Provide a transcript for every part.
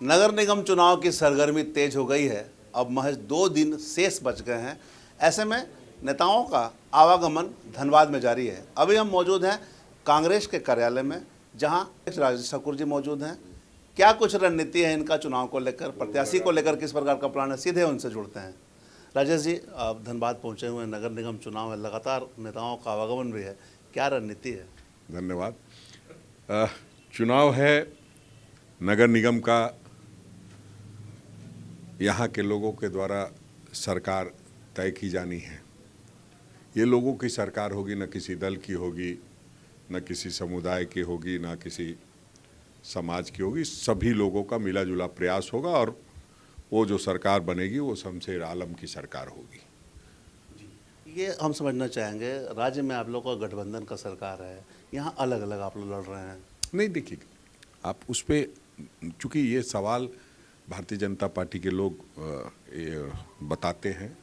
नगर निगम चुनाव की सरगर्मी तेज हो गई है। अब महज 2 दिन शेष बच गए हैं। ऐसे में नेताओं का आवागमन धनबाद में जारी है। अभी हम मौजूद हैं कांग्रेस के कार्यालय में, जहां राजेश ठाकुर जी मौजूद हैं। क्या कुछ रणनीति है इनका चुनाव को लेकर, प्रत्याशी को लेकर किस प्रकार का प्लान है, सीधे उनसे जुड़ते हैं। राजेश जी, आप धनबाद पहुंचे हुए हैं, नगर निगम चुनाव है, लगातार नेताओं का आवागमन भी है, क्या रणनीति है? धन्यवाद। चुनाव है नगर निगम का, यहाँ के लोगों के द्वारा सरकार तय की जानी है। ये लोगों की सरकार होगी, न किसी दल की होगी, न किसी समुदाय की होगी, न किसी समाज की होगी। सभी लोगों का मिला जुला प्रयास होगा और वो जो सरकार बनेगी वो शमशेर आलम की सरकार होगी। ये हम समझना चाहेंगे, राज्य में आप लोग का गठबंधन का सरकार है, यहाँ अलग अलग आप लोग लड़ रहे हैं। नहीं, देखिए, आप उस पर, चूँकि ये सवाल भारतीय जनता पार्टी के लोग बताते हैं,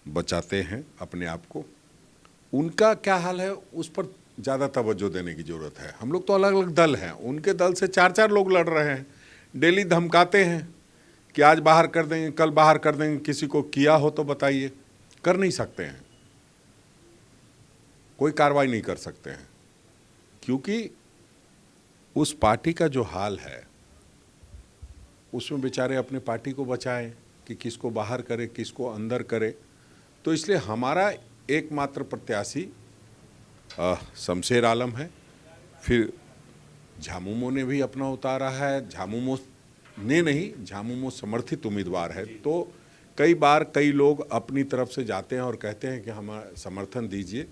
बचाते हैं अपने आप को, उनका क्या हाल है उस पर ज़्यादा तवज्जो देने की ज़रूरत है। हम लोग तो अलग अलग दल हैं, उनके दल से 4-4 लोग लड़ रहे हैं, डेली धमकाते हैं कि आज बाहर कर देंगे, कल बाहर कर देंगे। किसी को किया हो तो बताइए। कर नहीं सकते हैं, कोई कार्रवाई नहीं कर सकते हैं, क्योंकि उस पार्टी का जो हाल है उसमें बेचारे अपने पार्टी को बचाएं कि किसको बाहर करे, किसको अंदर करे। तो इसलिए हमारा एकमात्र प्रत्याशी शमशेर आलम है। फिर झामुमो ने भी अपना उतारा है, झामुमो ने नहीं, झामुमो समर्थित उम्मीदवार है। तो कई बार कई लोग अपनी तरफ से जाते हैं और कहते हैं कि हमारा समर्थन दीजिए,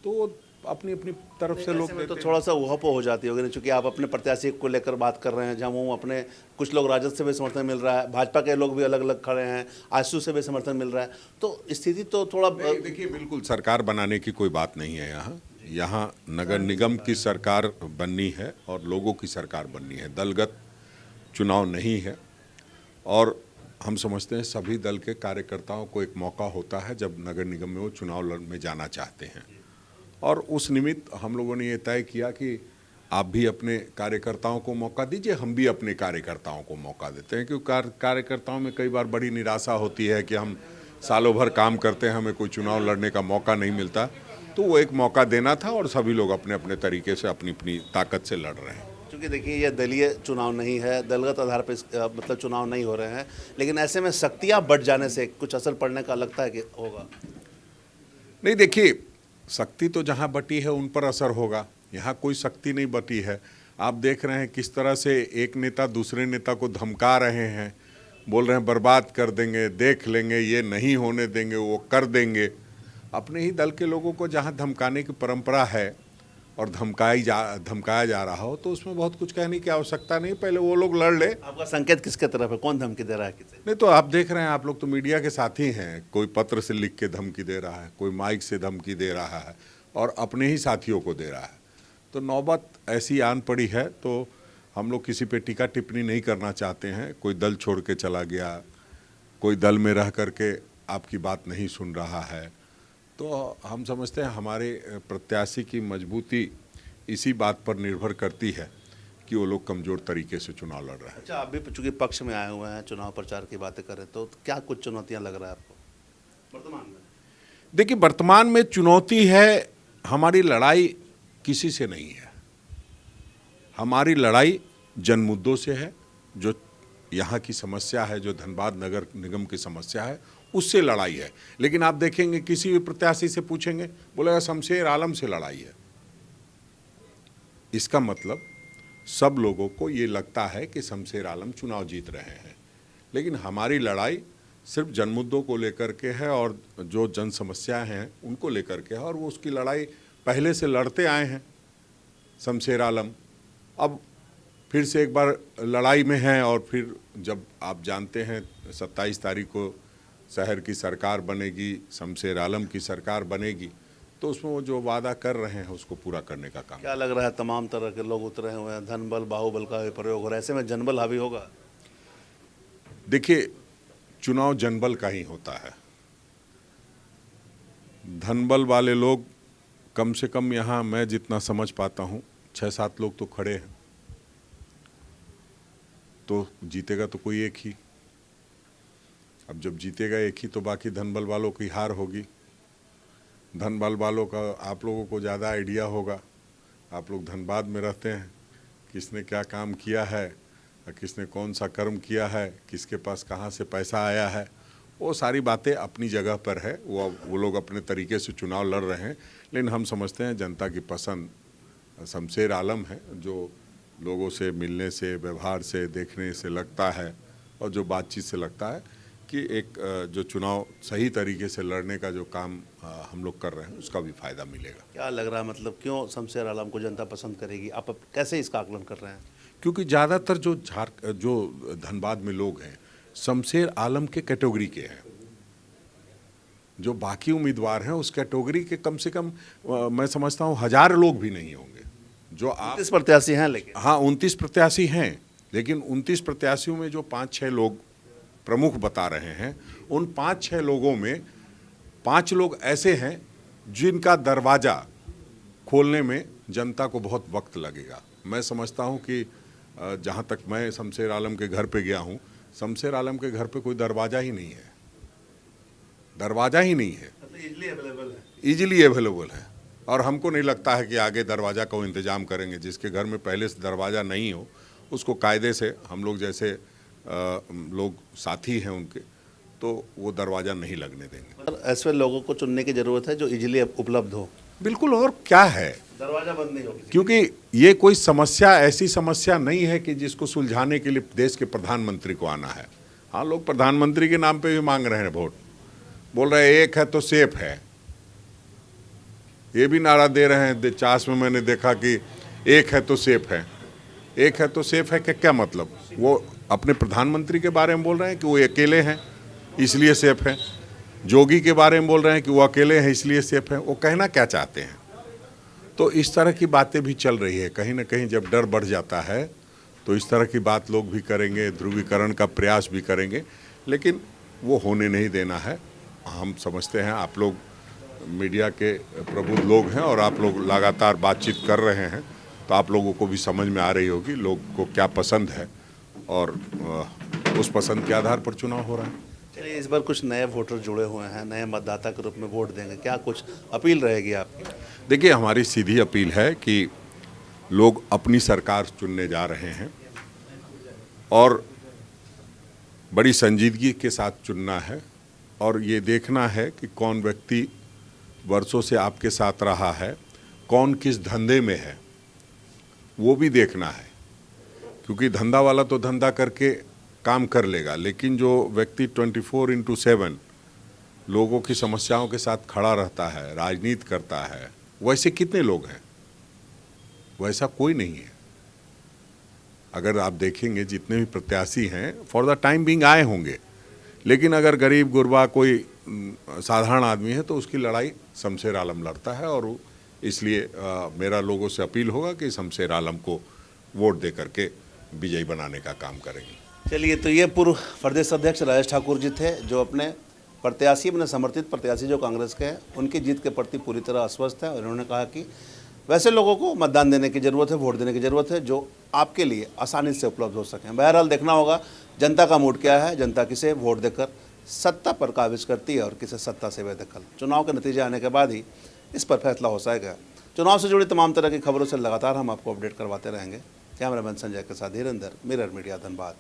तो अपनी अपनी तरफ से लोग तो थोड़ा सा वहापो हो जाती होगी, क्योंकि आप अपने प्रत्याशी को लेकर बात कर रहे हैं, जहाँ वो अपने कुछ लोग राजद से भी समर्थन मिल रहा है, भाजपा के लोग भी अलग अलग खड़े हैं, आजसू से भी समर्थन मिल रहा है, तो स्थिति तो थोड़ा। देखिए, बिल्कुल सरकार बनाने की कोई बात नहीं है। यहाँ नगर निगम की सरकार बननी है और लोगों की सरकार बननी है, दलगत चुनाव नहीं है। और हम समझते हैं सभी दल के कार्यकर्ताओं को एक मौका होता है जब नगर निगम में वो चुनाव में जाना चाहते हैं, और उस निमित्त हम लोगों ने ये तय किया कि आप भी अपने कार्यकर्ताओं को मौका दीजिए, हम भी अपने कार्यकर्ताओं को मौका देते हैं। क्योंकि कार्यकर्ताओं में कई बार बड़ी निराशा होती है कि हम सालों भर काम करते हैं, हमें कोई चुनाव लड़ने का मौका नहीं मिलता। तो वो एक मौका देना था और सभी लोग अपने अपने तरीके से अपनी अपनी ताकत से लड़ रहे हैं। क्योंकि देखिए, ये दलीय चुनाव नहीं है, दलगत आधार पर मतलब चुनाव नहीं हो रहे हैं, लेकिन ऐसे में शक्तियाँ बढ़ जाने से कुछ असर पड़ने का लगता है कि होगा। नहीं, देखिए, शक्ति तो जहाँ बटी है उन पर असर होगा, यहाँ कोई शक्ति नहीं बटी है। आप देख रहे हैं किस तरह से एक नेता दूसरे नेता को धमका रहे हैं, बोल रहे हैं बर्बाद कर देंगे, देख लेंगे, ये नहीं होने देंगे, वो कर देंगे। अपने ही दल के लोगों को जहाँ धमकाने की परंपरा है और धमकाया जा रहा हो, तो उसमें बहुत कुछ कहने की आवश्यकता नहीं, पहले वो लोग लड़ ले। आपका संकेत किसके तरफ है, कौन धमकी दे रहा है किसे? नहीं, तो आप देख रहे हैं, आप लोग तो मीडिया के साथी हैं, कोई पत्र से लिख के धमकी दे रहा है, कोई माइक से धमकी दे रहा है और अपने ही साथियों को दे रहा है। तो नौबत ऐसी आन पड़ी है, तो हम लोग किसी पे टीका टिप्पणी नहीं करना चाहते हैं। कोई दल छोड़ के चला गया, कोई दल में रह करके आपकी बात नहीं सुन रहा है, तो हम समझते हैं हमारे प्रत्याशी की मजबूती इसी बात पर निर्भर करती है कि वो लोग कमज़ोर तरीके से चुनाव लड़ रहे हैं। अच्छा, आप भी चूंकि पक्ष में आए हुए हैं, चुनाव प्रचार की बातें करें, तो क्या कुछ चुनौतियां लग रहा है आपको वर्तमान में? देखिए, वर्तमान में चुनौती है, हमारी लड़ाई किसी से नहीं है। हमारी लड़ाई जन मुद्दों से है, जो यहाँ की समस्या है, जो धनबाद नगर निगम की समस्या है, उससे लड़ाई है। लेकिन आप देखेंगे किसी भी प्रत्याशी से पूछेंगे, बोलेगा शमशेर आलम से लड़ाई है। इसका मतलब सब लोगों को ये लगता है कि शमशेर आलम चुनाव जीत रहे हैं, लेकिन हमारी लड़ाई सिर्फ जन मुद्दों को लेकर के है और जो जन समस्याएं हैं उनको लेकर के है, और वो उसकी लड़ाई पहले से लड़ते आए हैं शमशेर आलम। अब फिर से एक बार लड़ाई में हैं, और फिर जब आप जानते हैं 27 तारीख को शहर की सरकार बनेगी, शमशेर आलम की सरकार बनेगी, तो उसमें वो जो वादा कर रहे हैं उसको पूरा करने का काम। क्या लग रहा है, तमाम तरह के लोग उतरे हुए हैं, धन बल बाहुबल का भी प्रयोग हो रहा है, ऐसे में जनबल हावी होगा? देखिए, चुनाव जनबल का ही होता है। धनबल वाले लोग कम से कम यहाँ मैं जितना समझ पाता हूँ 6-7 लोग तो खड़े हैं। तो जीतेगा तो कोई एक ही। अब जब जीतेगा एक ही तो बाकी धनबल वालों की हार होगी। धनबल वालों का आप लोगों को ज़्यादा आइडिया होगा, आप लोग धनबाद में रहते हैं, किसने क्या काम किया है, किसने कौन सा कर्म किया है, किसके पास कहाँ से पैसा आया है, वो सारी बातें अपनी जगह पर है। वो लोग अपने तरीके से चुनाव लड़ रहे हैं, लेकिन हम समझते हैं जनता की पसंद शमशेर आलम है, जो लोगों से मिलने से, व्यवहार से, देखने से लगता है और जो बातचीत से लगता है कि एक जो चुनाव सही तरीके से लड़ने का जो काम हम लोग कर रहे हैं उसका भी फ़ायदा मिलेगा। क्या लग रहा है, मतलब क्यों शमशेर आलम को जनता पसंद करेगी? आप अब कैसे इसका आकलन कर रहे हैं? क्योंकि ज़्यादातर जो धनबाद में लोग हैं शमशेर आलम के कैटेगरी के हैं। जो बाकी उम्मीदवार हैं उस कैटेगरी के कम से कम मैं समझता हूँ 1000 लोग भी नहीं होंगे। जो आप 29 प्रत्याशी हैं, लेकिन हाँ 29 प्रत्याशी हैं, लेकिन 29 प्रत्याशियों में जो 5-6 लोग प्रमुख बता रहे हैं, उन 5-6 लोगों में 5 लोग ऐसे हैं जिनका दरवाज़ा खोलने में जनता को बहुत वक्त लगेगा। मैं समझता हूं कि जहां तक मैं शमशेर आलम के घर पे गया हूं, शमशेर आलम के घर पे कोई दरवाज़ा ही नहीं है, दरवाज़ा ही नहीं है, ईजिली अवेलेबल है। और हमको नहीं लगता है कि आगे दरवाज़ा का वो इंतज़ाम करेंगे। जिसके घर में पहले से दरवाज़ा नहीं हो उसको कायदे से, हम लोग जैसे लोग साथी हैं उनके, तो वो दरवाज़ा नहीं लगने देंगे। ऐसे लोगों को चुनने की ज़रूरत है जो इजीली उपलब्ध हो। बिल्कुल, और क्या है, दरवाज़ा बंद नहीं होगा, क्योंकि ये कोई समस्या ऐसी समस्या नहीं है कि जिसको सुलझाने के लिए देश के प्रधानमंत्री को आना है। हाँ, लोग प्रधानमंत्री के नाम पे भी मांग रहे हैं वोट, बोल रहे हैं एक है तो सेफ है, ये भी नारा दे रहे हैं। चास में मैंने देखा कि एक है तो सेफ है। एक है तो सेफ है क्या मतलब? वो अपने प्रधानमंत्री के बारे में बोल रहे हैं कि वो अकेले हैं इसलिए सेफ है। जोगी के बारे में बोल रहे हैं कि वो अकेले हैं इसलिए सेफ है। वो कहना क्या चाहते हैं? तो इस तरह की बातें भी चल रही है। कहीं ना कहीं जब डर बढ़ जाता है तो इस तरह की बात लोग भी करेंगे, ध्रुवीकरण का प्रयास भी करेंगे, लेकिन वो होने नहीं देना है। हम समझते हैं आप लोग मीडिया के प्रबुद्ध लोग हैं और आप लोग लगातार बातचीत कर रहे हैं, तो आप लोगों को भी समझ में आ रही होगी लोग को क्या पसंद है और उस पसंद के आधार पर चुनाव हो रहा है। चलिए, इस बार कुछ नए वोटर जुड़े हुए हैं, नए मतदाता के रूप में वोट देंगे, क्या कुछ अपील रहेगी आपकी? देखिए, हमारी सीधी अपील है कि लोग अपनी सरकार चुनने जा रहे हैं और बड़ी संजीदगी के साथ चुनना है और ये देखना है कि कौन व्यक्ति वर्षों से आपके साथ रहा है, कौन किस धंधे में है, वो भी देखना है। क्योंकि धंधा वाला तो धंधा करके काम कर लेगा, लेकिन जो व्यक्ति 24/7 लोगों की समस्याओं के साथ खड़ा रहता है, राजनीति करता है, वैसे कितने लोग हैं? वैसा कोई नहीं है। अगर आप देखेंगे जितने भी प्रत्याशी हैं फॉर द टाइम बिंग आए होंगे, लेकिन अगर गरीब गुरबा कोई साधारण आदमी है तो उसकी लड़ाई शमशेर आलम लड़ता है। और इसलिए मेरा लोगों से अपील होगा कि शमशेर आलम को वोट दे करके विजयी बनाने का काम करेंगे। चलिए, तो ये पूर्व प्रदेश अध्यक्ष राजेश ठाकुर जी थे, जो अपने प्रत्याशी, अपने समर्थित प्रत्याशी जो कांग्रेस के हैं, उनकी जीत के प्रति पूरी तरह आश्वस्त है। और उन्होंने कहा कि वैसे लोगों को मतदान देने की ज़रूरत है, वोट देने की ज़रूरत है जो आपके लिए आसानी से उपलब्ध हो सकें। बहरहाल देखना होगा जनता का मूड क्या है, जनता किसे वोट देकर सत्ता पर काबिज करती है और किसे सत्ता से बेदखल। चुनाव के नतीजे आने के बाद ही इस पर फैसला हो सकेगा। चुनाव से जुड़ी तमाम तरह की खबरों से लगातार हम आपको अपडेट करवाते रहेंगे। कैमरामैन संजय के साथ धीरेंद्र, मिरर मीडिया, धनबाद।